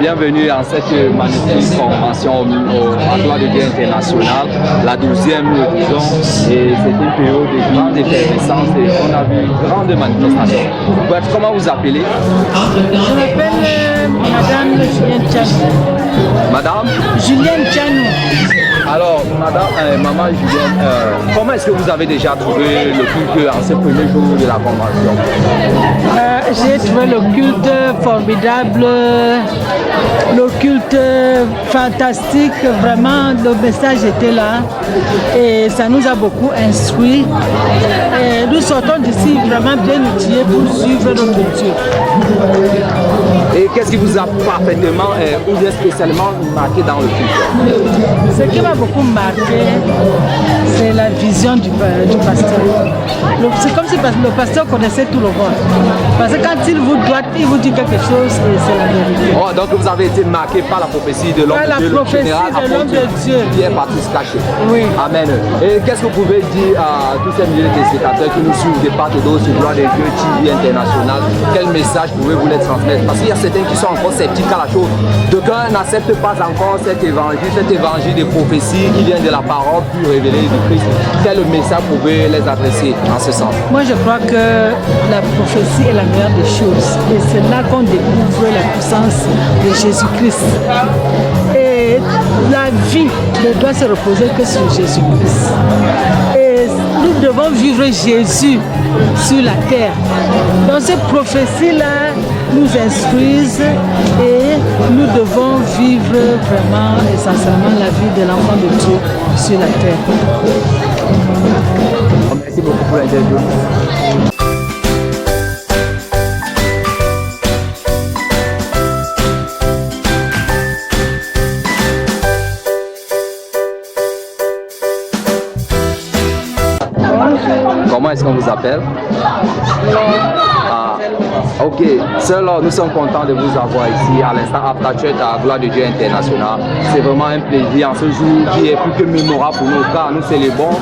bienvenue en cette magnifique convention à Gloire de Dieu internationale, la 12e, nous disons, et c'est une période de grande effervescence et on a vu grande manifestation. Comment vous appelez? Je m'appelle Madame Julienne Tchanou. Madame Julienne Tchanou. Alors, Maman Julienne, comment est-ce que vous avez déjà trouvé le culte en ce premier jour de la convention? J'ai trouvé le culte formidable, le culte fantastique, vraiment le message était là et ça nous a beaucoup instruit. Et nous sortons d'ici vraiment bien outillés pour suivre notre Dieu. Et qu'est-ce qui vous a parfaitement ou bien spécialement marqué dans le culte? Ce qui m'a beaucoup marqué, c'est la vision du pasteur. C'est comme si le pasteur connaissait tout le monde. Parce que quand il vous doit, il vous dit quelque chose et c'est la vérité. Oh, donc vous avez été marqué par la prophétie de l'homme de Dieu, le général Pierre-Baptiste Caché. Oui. Amen. Et qu'est-ce que vous pouvez dire à tous ces milliers de téléspectateurs qui nous suivent de part et d'autre sur Gloire de Dieu TV International? Quel message pouvez-vous les transmettre? Parce qu'il y a certains qui sont encore sceptiques à la chose. D'aucuns n'acceptent pas encore cet évangile de prophétie qui vient de la parole plus révélée du Christ. Quel message pouvez les adresser en ce sens? Moi, je crois que la prophétie est la meilleure des choses. Et c'est là qu'on découvre la puissance de Jésus-Christ. Et la vie ne doit se reposer que sur Jésus-Christ. Et nous devons vivre Jésus sur la terre. Donc ces prophéties-là nous instruisent et nous devons vivre vraiment essentiellement la vie de l'enfant de Dieu sur la terre. Merci beaucoup pour l'interview. Comment est-ce qu'on vous appelle? Ok, seulement nous sommes contents de vous avoir ici à l'instant After Church à Gloire de Dieu International. C'est vraiment un plaisir en ce jour qui est plus que mémorable pour nous car nous célébrons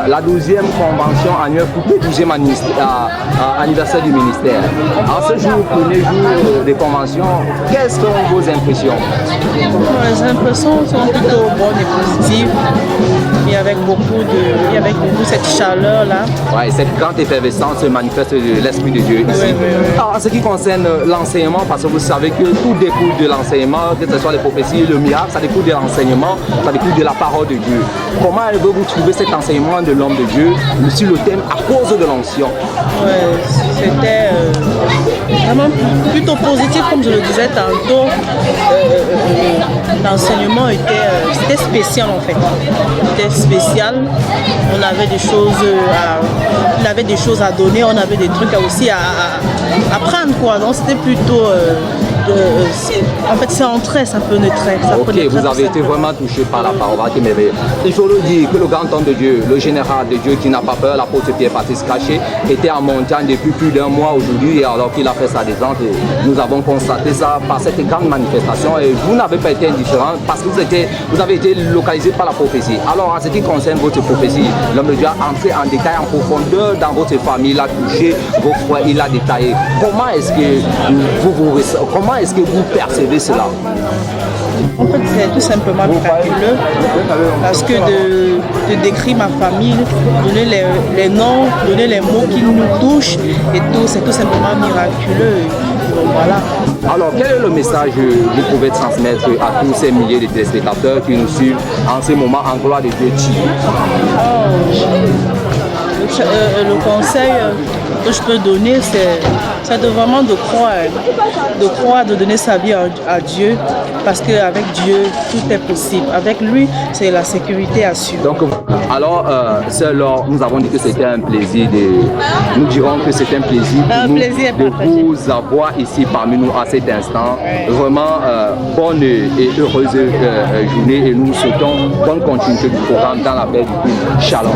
la 12e convention annuelle pour le 12e anniversaire du ministère. En ce jour, premier jour de convention, quelles sont vos impressions? Les impressions sont plutôt bonnes et positives. Et avec beaucoup cette chaleur là. Ouais, cette grande effervescence se manifeste de l'Esprit de Dieu ici. Oui. En ce qui concerne l'enseignement, parce que vous savez que tout découle de l'enseignement, que ce soit les prophéties, le miracle, ça découle de l'enseignement, ça découle de la parole de Dieu. Comment avez-vous trouvé cet enseignement de l'homme de Dieu sur le thème à cause de l'onction? C'était vraiment plutôt positif, comme je le disais tantôt. L'enseignement c'était spécial en fait. C'était spécial. On avait des choses à donner, on avait des trucs aussi à apprendre quoi. Donc c'était plutôt en fait ça entrait, ça pénétrait. Ok, vous avez été vraiment touché par la parole qui m'éveille. Il faut le dire que le grand homme de Dieu, le général de Dieu qui n'a pas peur, l'apôtre Pierre-Baptiste Caché, était en montagne depuis plus d'un mois aujourd'hui et alors qu'il a fait sa descente. Nous avons constaté ça par cette grande manifestation et vous n'avez pas été indifférent parce que vous avez été localisé par la prophétie. Alors en ce qui concerne votre prophétie, l'homme de Dieu a entré en détail, en profondeur dans votre famille, il a touché vos frères, il a détaillé. Comment est-ce que vous percevez cela? En fait, c'est tout simplement miraculeux parce que de décrire ma famille, donner les noms, donner les mots qui nous touchent et tout, c'est tout simplement miraculeux. Donc, voilà. Alors, quel est le message que vous pouvez transmettre à tous ces milliers de téléspectateurs qui nous suivent en ce moment en Gloire de Dieu TV? Le conseil que je peux donner, c'est vraiment de croire, de donner sa vie à Dieu, parce qu'avec Dieu, tout est possible. Avec lui, c'est la sécurité assurée. Donc, alors, nous avons dit que c'était un plaisir nous dirons que c'est un plaisir pour nous de vous avoir ici parmi nous à cet instant. Vraiment, bonne et heureuse journée et nous souhaitons bonne continuité du programme dans la paix du Christ. Shalom.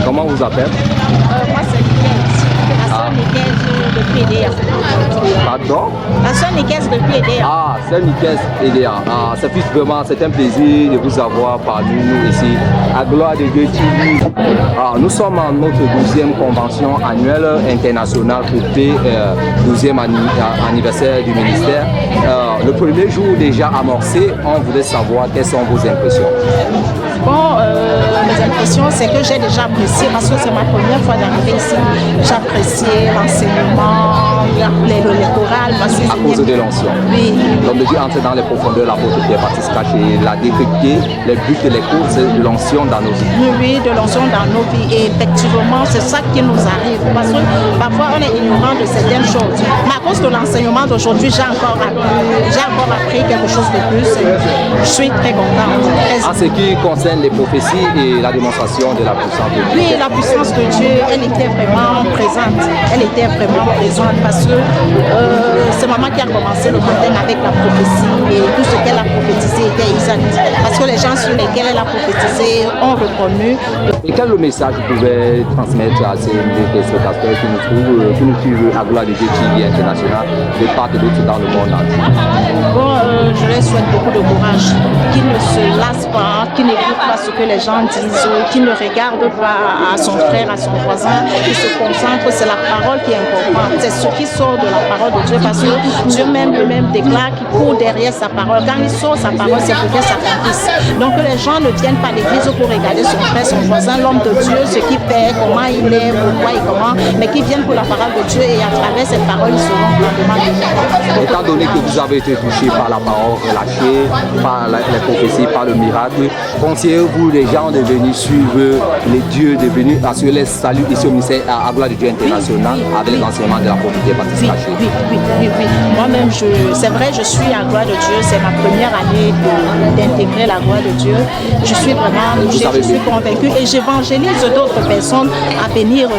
Comment vous appelez? Moi, c'est Miguel. La soeur Miguel de PD. Non? La sœur Nicaise depuis EDA. Ah, c'est Nicaise EDA. Ah, c'est un plaisir de vous avoir parmi nous ici à Gloire de Dieu TV. Ah, nous sommes en notre 12e convention annuelle internationale pour le 12e anniversaire du ministère. Le premier jour déjà amorcé, on voulait savoir quelles sont vos impressions. Bon, mes impressions, c'est que j'ai déjà apprécié, parce que c'est ma première fois d'arriver ici. J'ai apprécié l'enseignement, les chorales. À cause de l'onction. Oui. L'homme de Dieu entre dans les profondeurs, l'apôtre Pierre-Baptiste Caché, l'a détecté, les buts et les cours de l'onction dans nos vies. Oui, de l'onction dans nos vies. Et effectivement, c'est ça qui nous arrive. Parce que parfois, on est ignorant de certaines choses. Mais à cause de l'enseignement d'aujourd'hui, j'ai encore appris quelque chose de plus. Je suis très contente. En ce qui concerne les prophéties et la démonstration de la puissance de Dieu. Oui, la puissance de Dieu, elle était vraiment présente. Elle était vraiment présente parce que c'est maman qui a commencé le matin avec la prophétie et tout ce qu'elle a prophétisé était exact. Parce que les gens sur lesquels elle a prophétisé ont reconnu. Et quel est le message que vous pouvez transmettre à ces téléspectateurs qui nous suivent à Gloire de Dieu TV International de part et d'autre dans le monde entier? Bon, je leur souhaite beaucoup de courage, qu'ils ne se lassent pas, qu'ils n'écoutent pas ce que les gens disent, qu'ils ne regardent pas à son frère, à son voisin, qu'ils se concentrent, c'est la parole qui est importante, c'est ce qui sort de la parole de Dieu, parce que Dieu même lui-même déclare qu'il court derrière sa parole. Quand il sort sa parole, c'est pour qu'elle s'accomplisse. Donc que les gens ne viennent pas à l'église pour regarder son frère, son voisin, l'homme de Dieu, ce qu'il fait, comment il est, pourquoi et comment, mais qu'ils viennent pour la parole de Dieu et à travers cette parole, ils seront grandement bénis. Étant donné que vous avez été touché par la parole relâchée, par les prophéties, par le miracle, conseillez-vous les gens de venir suivre les dieux, de venir assurer les saluts ici au ministère à Gloire de Dieu International avec l'enseignement de la prophétie Baptiste Caché? Oui. Moi-même, c'est vrai, je suis à Gloire de Dieu. C'est ma première année d'intégrer la Gloire de Dieu. Je suis vraiment touchée, je suis convaincue et j'évangélise d'autres personnes à venir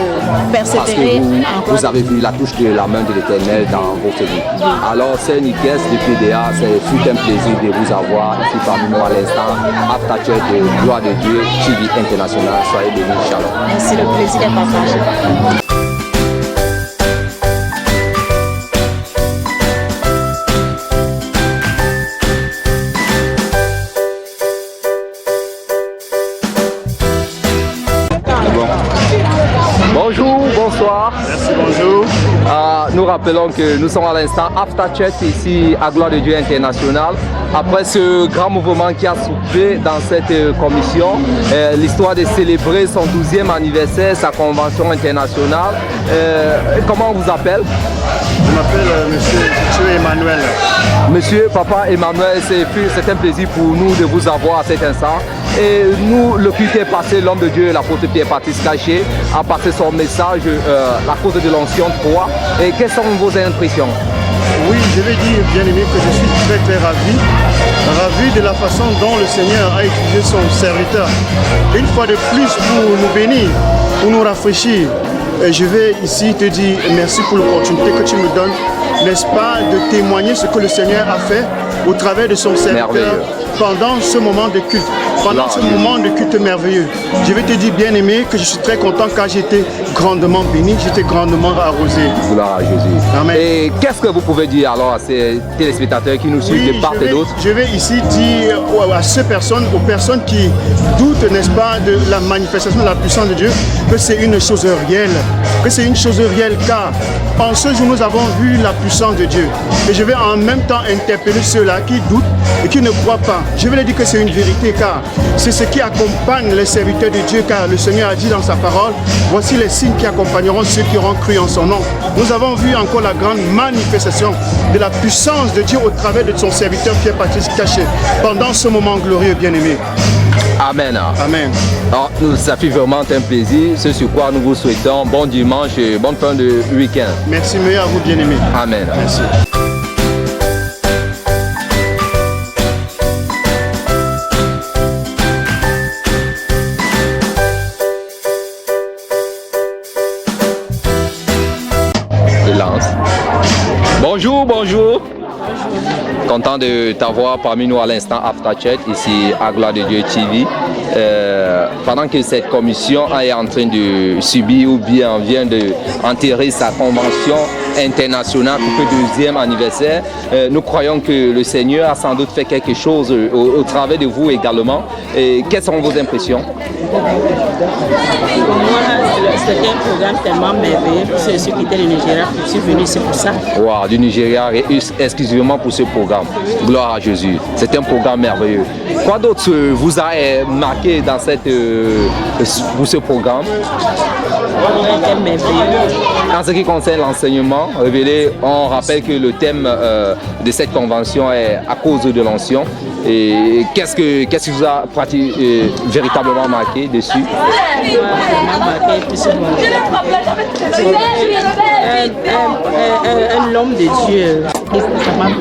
persévérer. Parce que vous avez vu la touche de la main de l'Éternel dans votre vie. Alors, c'est Nicaise de PDA, c'est un plaisir de vous avoir ici parmi nous à l'instant. After Church de Gloire de Dieu, TV International. Soyez bénis, shalom. Merci, le plaisir est partagé. Bonjour, bonsoir. Merci, bonjour. Nous rappelons que nous sommes à l'instant After Church ici à Gloire de Dieu International. Après ce grand mouvement qui a soufflé dans cette commission, l'histoire de célébrer son 12e anniversaire, sa convention internationale. Comment on vous appelle? Je m'appelle Monsieur Emmanuel. Monsieur, Papa Emmanuel, c'est un plaisir pour nous de vous avoir à cet instant. Et nous, le culte est passé, l'homme de Dieu, l'apôtre Pierre-Baptiste Caché, a passé son message à cause de l'onction 3. Et quelles sont vos impressions? Oui, je vais dire, bien aimé, que je suis très ravi de la façon dont le Seigneur a utilisé son serviteur. Une fois de plus pour nous bénir, pour nous rafraîchir. Et je vais ici te dire merci pour l'opportunité que tu me donnes, n'est-ce pas, de témoigner ce que le Seigneur a fait au travers de son serviteur pendant ce moment de culte. Pendant ce moment de culte merveilleux, je vais te dire, bien aimé, que je suis très content car j'étais grandement béni, j'étais grandement arrosé. Gloire à Jésus. Amen. Et qu'est-ce que vous pouvez dire alors à ces téléspectateurs qui nous suivent de part et d'autre? Je vais ici dire à ces personnes, aux personnes qui doutent, n'est-ce pas, de la manifestation de la puissance de Dieu, que c'est une chose réelle. Que c'est une chose réelle car en ce jour nous avons vu la puissance de Dieu. Et je vais en même temps interpeller ceux-là qui doutent et qui ne croient pas. Je vais leur dire que c'est une vérité car c'est ce qui accompagne les serviteurs de Dieu, car le Seigneur a dit dans sa parole, voici les signes qui accompagneront ceux qui auront cru en son nom. Nous avons vu encore la grande manifestation de la puissance de Dieu au travers de son serviteur Pierre-Baptiste Caché pendant ce moment glorieux, bien-aimé. Amen. Amen. Alors, ça fait vraiment un plaisir, ce sur quoi nous vous souhaitons bon dimanche et bonne fin de week-end. Merci, meilleur à vous, bien-aimé. Amen. Merci. Bonjour, bonjour. Content de t'avoir parmi nous à l'instant After Chat ici à Gloire de Dieu TV. pendant que cette commission est en train de subir ou bien vient d'enterrer sa convention internationale pour le deuxième anniversaire, nous croyons que le Seigneur a sans doute fait quelque chose au travers de vous également. Et quelles sont vos impressions? Pour moi, c'était un programme tellement merveilleux pour ceux qui étaient du Nigeria. Je suis venu ici pour ça. Wow, du Nigeria exclusivement pour ce programme. Gloire à Jésus. C'est un programme merveilleux. Quoi d'autre vous a marqué dans pour ce programme? En ce qui concerne l'enseignement révélé, on rappelle que le thème de cette convention est à cause de l'onction. Et qu'est-ce qui vous a véritablement marqué dessus? Un homme de Dieu,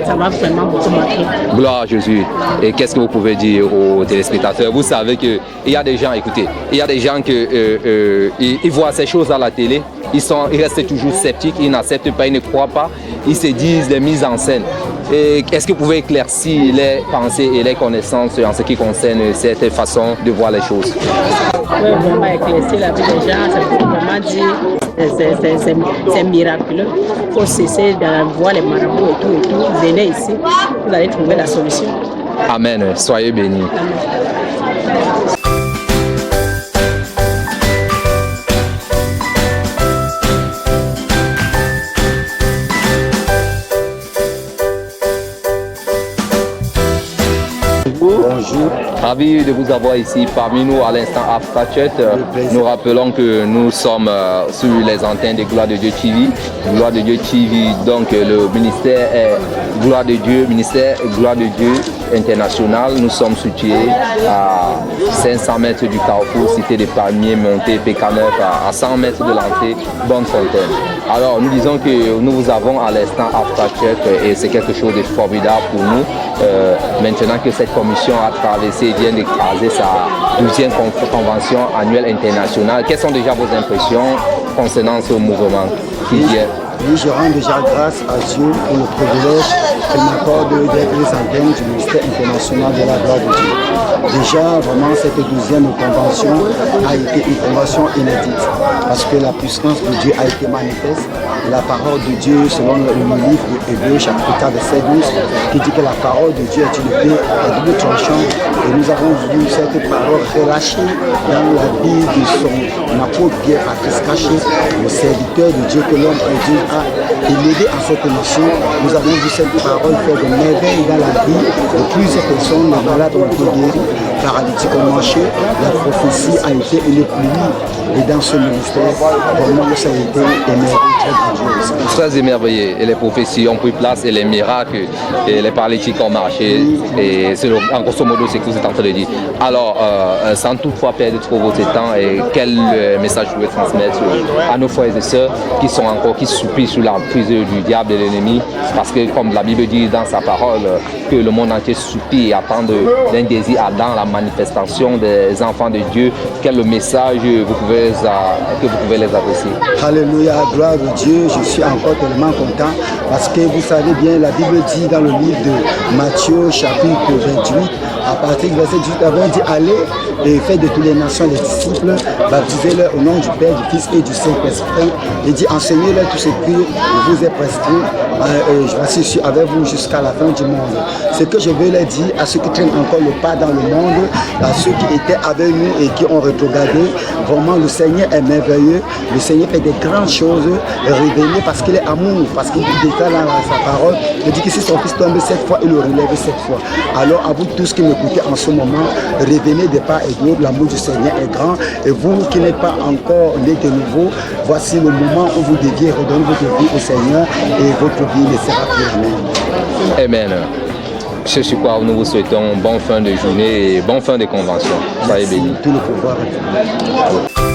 ça m'a vraiment beaucoup marqué. Gloire à Jésus. Et qu'est-ce que vous pouvez dire aux téléspectateurs? Vous savez qu'il y a des gens, écoutez, il y a des gens qui ils voient ces choses à la télé, ils restent toujours sceptiques, ils n'acceptent pas, ils ne croient pas, ils se disent des mises en scène. Est-ce que vous pouvez éclaircir les pensées et les connaissances en ce qui concerne cette façon de voir les choses? Oui, vraiment éclaircir la vie des gens, c'est pour vraiment dire c'est miraculeux. Il faut cesser de voir les marabouts et tout. Venez ici, vous allez trouver la solution. Amen. Soyez bénis. Amen. Bonjour, ravi de vous avoir ici parmi nous à l'instant After Church. Nous rappelons que nous sommes sur les antennes de Gloire de Dieu TV. Gloire de Dieu TV, donc le ministère est Gloire de Dieu, ministère Gloire de Dieu international. Nous sommes situés à 500 mètres du carrefour, cité des Palmiers, montée PK9, à 100 mètres de l'entrée Bonne-Fontaine. Alors nous disons que nous vous avons à l'instant After Church et c'est quelque chose de formidable pour nous. Maintenant que cette commission a traversé et vient d'écraser sa 12e convention annuelle internationale, quelles sont déjà vos impressions concernant ce mouvement qui vient? Oui, je rends déjà grâce à Dieu pour le privilège qu'il m'accorde d'être les antennes du ministère international de la gloire de Dieu. Déjà, vraiment, cette 12e convention a été une convention inédite parce que la puissance de Dieu a été manifeste. La parole de Dieu, selon le livre de Hébreux, chapitre 4, verset 12, qui dit que la parole de Dieu est une épée à double tranchant. Et nous avons vu cette parole relâchée dans la vie de son apôtre Pierre-Patrice Caché, le serviteur de Dieu que l'homme Dieu a élevé en cette nation. Nous avons vu cette parole faire de merveilles dans la vie de plusieurs personnes. Les malades ont été guéris, paralytiques ont marché. La prophétie a été une pluie. Et dans ce ministère, vraiment, ça a été émerveillé, très grandiose. Très émerveillé. Et les prophéties ont pris place et les miracles et les paralytiques ont marché. Et c'est en grosso modo ce que vous êtes en train de dire. Alors, sans toutefois perdre trop votre temps, et quel message vous pouvez transmettre à nos frères et sœurs qui supplient sous l'emprise du diable et de l'ennemi? Parce que comme la Bible dit dans sa parole, que le monde entier supplie et attend d'un désir ardent la manifestation des enfants de Dieu. Quel message que vous pouvez les adresser? Alléluia, gloire à Dieu, je suis encore tellement content parce que vous savez bien, la Bible dit dans le livre de Matthieu chapitre 28, à partir du verset 18, avant dit allez et faites de toutes les nations des disciples, baptisez-les au nom du Père, du Fils et du Saint-Esprit, et dit enseignez-leur tout ce que je vous ai prescrit, je suis avec vous jusqu'à la fin du monde. Ce que je veux leur dire à ceux qui traînent encore le pas dans le monde, à ceux qui étaient avec nous et qui ont rétrogradé, vraiment le Seigneur est merveilleux, le Seigneur fait des grandes choses, révélées parce qu'il est amour, parce qu'il déclare dans sa parole, il dit que si son fils tombe 7 fois, il le relève 7 fois. Alors à vous tous qui m'écoutez en ce moment, revenez de part et d'autre, l'amour du Seigneur est grand, et vous qui n'êtes pas encore nés de nouveau, voici le moment où vous deviez redonner votre vie au Seigneur et votre vie ne sera plus la même. Amen. C'est sur quoi nous vous souhaitons bonne fin de journée et bonne fin de convention. Soyez bénis. Tout le pouvoir est